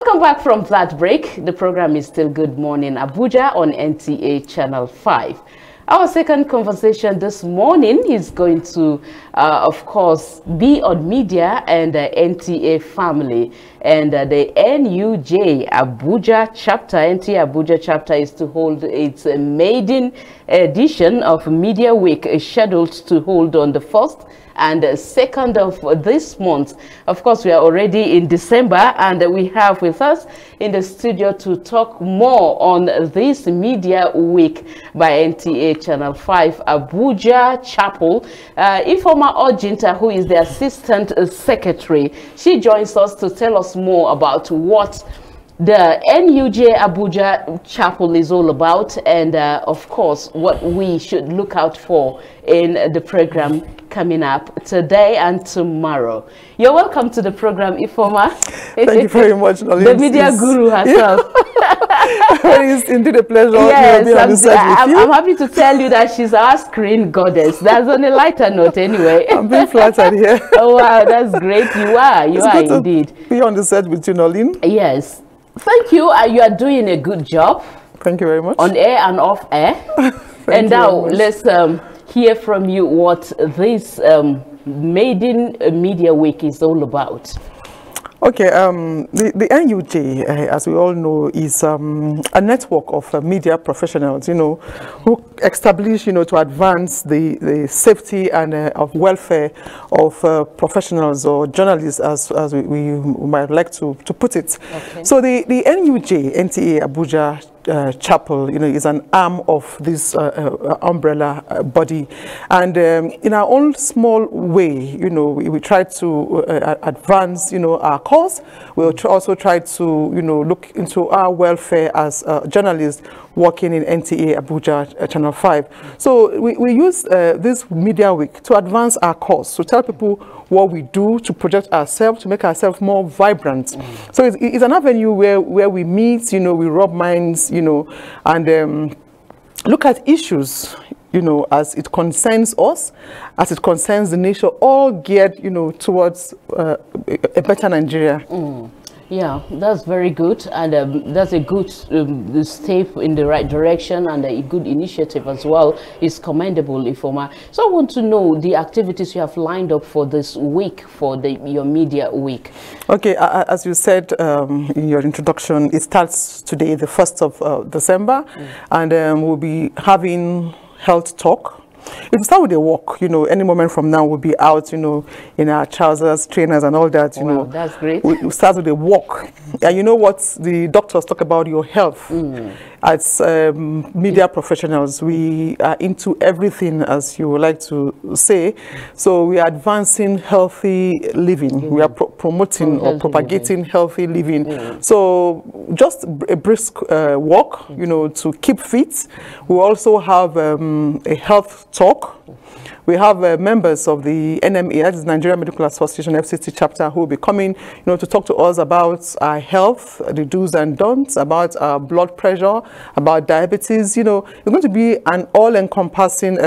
Welcome back from that break. The program is still Good Morning Abuja on NTA Channel 5. Our second conversation this morning is going to, of course, be on media and the NTA family. And the NUJ Abuja chapter, NTA Abuja chapter, is to hold its maiden edition of Media Week, scheduled to hold on the 1st and 2nd of this month. Of course, we are already in December, and we have with us in the studio to talk more on this Media Week by NTA Channel 5 Abuja Chapel. Ifoma Ojinta, who is the Assistant Secretary, she joins us to tell us more about what the NUJ Abuja Chapel is all about, and of course what we should look out for in the program coming up today and tomorrow. You're welcome to the program, Ifoma. Thank you very much, Nolene. The media guru herself. It's indeed a pleasure yes, to be on the set with you. I'm happy to tell you that she's our screen goddess. That's on a lighter note anyway. I'm being flattered here. Oh wow, that's great. You are indeed. To be on the set with you, Nolene. Yes. Thank you. You are doing a good job. Thank you very much. On air and off air. And now let's hear from you what this maiden Media Week is all about. Okay, the NUJ, as we all know, is a network of media professionals, who establish, to advance the safety and of welfare of professionals or journalists, as we might like to put it. Okay. So the NUJ, NTA Abuja Chapel, is an arm of this umbrella body, and in our own small way, we try to advance, our cause. We also try to, look into our welfare as journalists working in NTA Abuja Channel 5. So we use this Media Week to advance our cause, to tell people what we do, to project ourselves, to make ourselves more vibrant. So it's an avenue where we meet, we rub minds, and look at issues, as it concerns us, as it concerns the nation, all geared, towards a better Nigeria. Yeah, that's very good, and that's a good step in the right direction, and a good initiative as well. Is commendable, Ifoma. So I want to know the activities you have lined up for this week, for your Media Week. Okay, as you said in your introduction, it starts today, the 1st of December, and we'll be having health talk. It will start with a walk, any moment from now we'll be out, in our trousers, trainers and all that, wow, that's great. We start with a walk. And you know what the doctors talk about, your health. As media professionals, we are into everything, as you would like to say. So we are advancing healthy living. We are promoting or propagating healthy living. So just a brisk walk, to keep fit. We also have a health talk. We have members of the NMA, that is Nigeria Medical Association FCT chapter, who will be coming, to talk to us about our health, the do's and don'ts, about our blood pressure, about diabetes. It's going to be an all-encompassing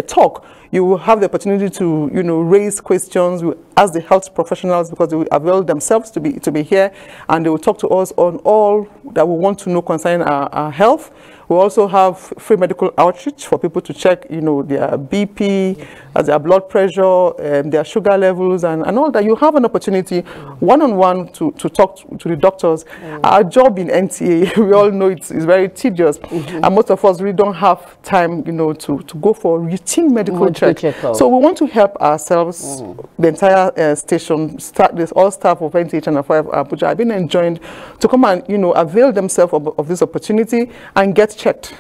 talk. You will have the opportunity to, raise questions, ask the health professionals, because they will avail themselves to be here, and they will talk to us on all that we want to know concerning our health. We also have free medical outreach for people to check, their BP, their blood pressure, their sugar levels, and all that. You have an opportunity one-on-one to talk to the doctors. Our job in NTA, we all know it's very tedious, and most of us really don't have time, to go for routine medical check. So we want to help ourselves, the entire station, all staff of NTA Channel 5 Abuja have been enjoined to come and, avail themselves of this opportunity and get checked.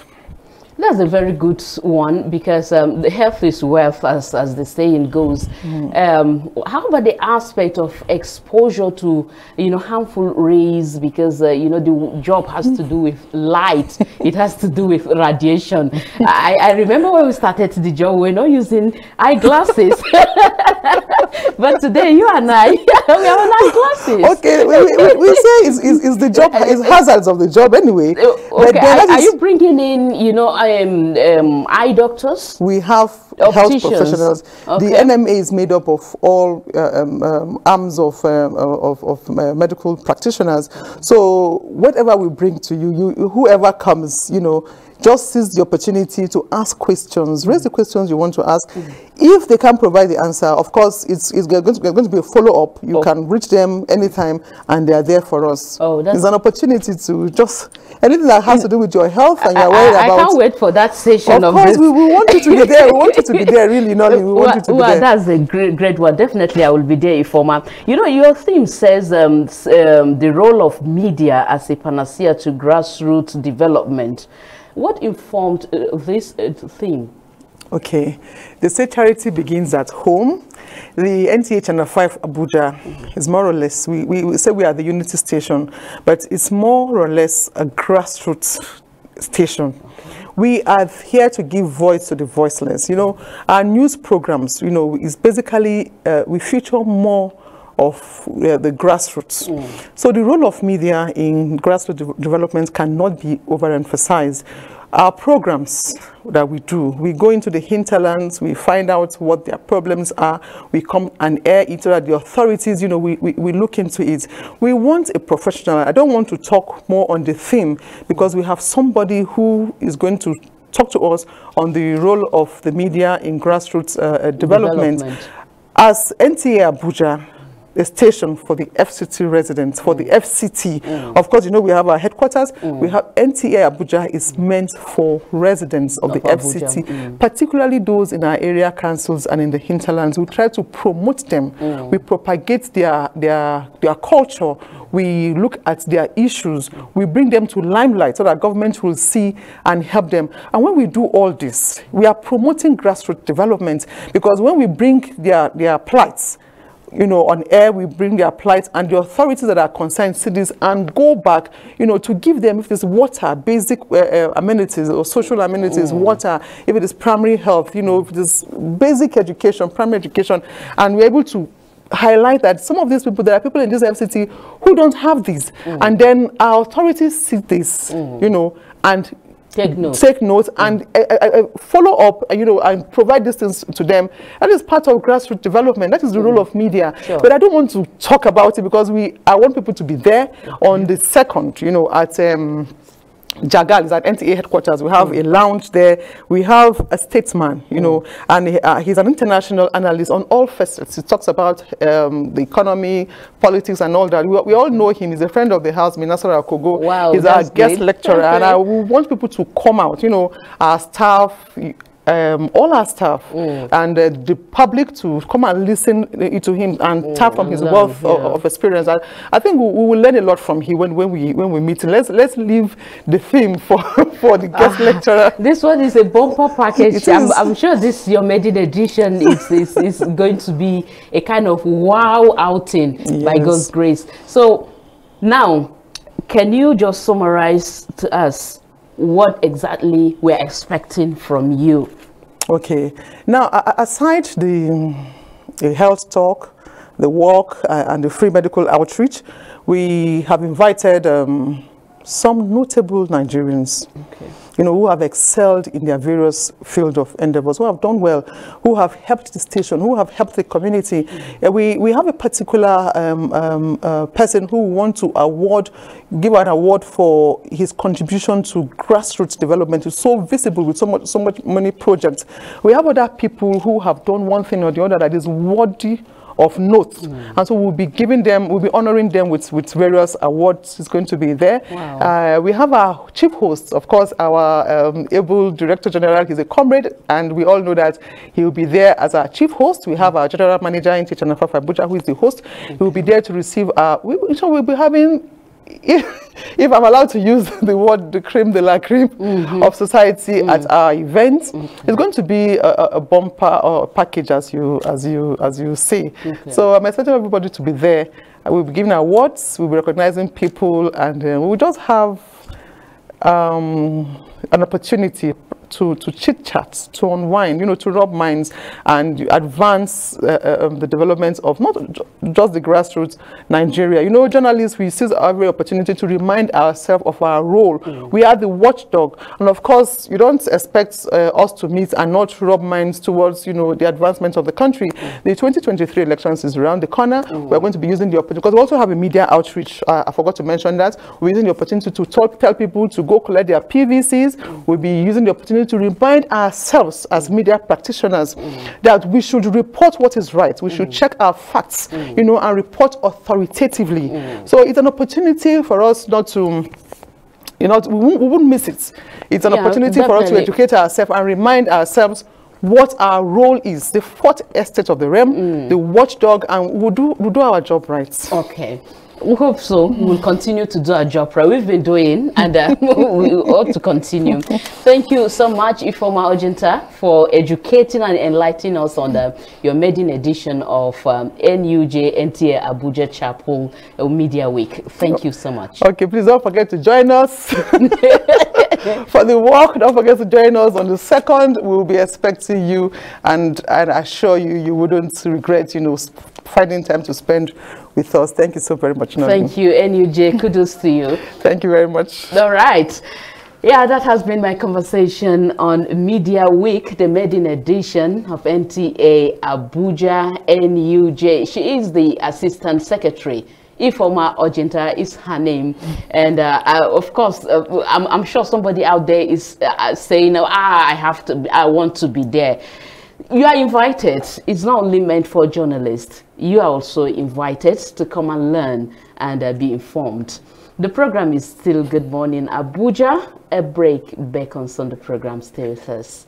That's a very good one, because the health is wealth, as the saying goes. How about the aspect of exposure to harmful rays? Because the job has to do with light. It has to do with radiation. I remember when we started the job, we're not using eyeglasses. But today you and I, we have eyeglasses. Okay, we say it's the job, it's hazards of the job anyway. Okay, are you bringing in eye doctors? We have health professionals. Okay. The NMA is made up of all arms of medical practitioners. So whatever we bring to you, whoever comes, you know, just seize the opportunity to ask questions, raise the questions you want to ask. If they can't provide the answer, of course, it's going to be a follow-up. You can reach them anytime, and they are there for us. Oh, it's an opportunity to just, anything that has to do with your health and you're worried about. I can't wait for that session. Of course, we want you to be there. We want you to be there, really, Nolly. We want you to be there. That's a great one. Definitely, I will be there, Ifoma. You know, your theme says the role of media as a panacea to grassroots development. What informed this theme? Okay, they say charity begins at home. The NTA Channel 5 Abuja is more or less, we say we are the unity station, but it's more or less a grassroots station. Okay. We are here to give voice to the voiceless. You know, our news programs, you know, is basically, we feature more of the grassroots. So the role of media in grassroots development cannot be overemphasized. Our programs that we do, we go into the hinterlands, we find out what their problems are, we come and air it so that the authorities, you know, we look into it. We want a professional. I don't want to talk more on the theme because we have somebody who is going to talk to us on the role of the media in grassroots development. As NTA Abuja, a station for the FCT residents, for the FCT. Of course, you know, we have our headquarters. We have NTA Abuja is meant for residents of the FCT, particularly those in our area councils and in the hinterlands. We try to promote them. We propagate their culture. We look at their issues. We bring them to limelight so that government will see and help them. And when we do all this, we are promoting grassroots development, because when we bring their plights, you know, on air, we bring their plight, and the authorities that are concerned see this and go back, you know, to give them, if it's water, basic amenities or social amenities, water, if it is primary health, you know, if it is basic education, primary education, and we're able to highlight that some of these people, there are people in this FCT who don't have these, and then our authorities see this, you know, and take note and follow up, you know, and provide these things to them. That is part of grassroots development. That is the role of media. But I don't want to talk about it because I want people to be there on the 2nd, you know, at Jagal is at NTA headquarters. We have a lounge there. We have a statesman, you know, and he's an international analyst on all facets. He talks about the economy, politics, and all that. We all know him. He's a friend of the house, Minasara Kogo. Wow, he's our guest lecturer, and I want people to come out. You know, our staff. All our staff and the public to come and listen to him and tap from his wealth of experience. I think we will learn a lot from him when we meet. Let's leave the theme for the guest lecturer. This one is a bumper package. I'm sure this your maiden edition is going to be a kind of wow outing by God's grace. So now, can you just summarize to us what exactly we're expecting from you? Okay. Now, aside the health talk, the walk, and the free medical outreach, we have invited some notable Nigerians, you know, who have excelled in their various field of endeavors, who have done well, who have helped the station, who have helped the community. We have a particular person who we want to give an award for his contribution to grassroots development. It's so visible with so much many projects. We have other people who have done one thing or the other that is worthy of note, and so we'll be honoring them with various awards. It's going to be there. Wow. We have our chief host, of course, our able director general. He's a comrade, and we all know that he will be there as our chief host. We have our general manager in Channel 5 Abuja, who is the host. He will be there to receive we'll be having, if I'm allowed to use the word, the creme de la creme of society at our event. It's going to be a bumper or package, as you say. So I'm expecting everybody to be there. We'll be giving awards, we'll be recognizing people, and we'll just have an opportunity to chit-chat, to unwind, you know, to rub minds and advance the development of not just the grassroots Nigeria. You know, journalists, we seize every opportunity to remind ourselves of our role. We are the watchdog, and of course, you don't expect us to meet and not rub minds towards, you know, the advancement of the country. The 2023 elections is around the corner. We're going to be using the opportunity, because we also have a media outreach. I forgot to mention that. We're using the opportunity to tell people to go collect their PVCs. We'll be using the opportunity to remind ourselves as media practitioners that we should report what is right. We should check our facts, you know, and report authoritatively. So it's an opportunity for us not to, you know, we wouldn't miss it. It's an opportunity for us to educate ourselves and remind ourselves what our role is, the fourth estate of the realm, the watchdog, and we'll do our job right. Okay. We hope so. We'll continue to do our job right. We've been doing, and we hope to continue. Thank you so much, Ifoma Ojinta, for educating and enlightening us on your maiden edition of NUJ NTA Abuja Chapel Media Week. Thank you so much. Okay, please don't forget to join us for the walk. Don't forget to join us on the 2nd. We'll be expecting you, and I assure you, you wouldn't regret, you know, finding time to spend with us. Thank you so very much. Thank you, NUJ. Kudos to you. Thank you very much. All right. Yeah, that has been my conversation on Media Week, the maiden edition of NTA Abuja NUJ. She is the Assistant Secretary. Ifoma Ojinta is her name, and of course, I'm sure somebody out there is saying, I want to be there. You are invited. It's not only meant for journalists. You are also invited to come and learn and be informed. The program is still Good Morning Abuja. A break beckons on the program. Stay with us.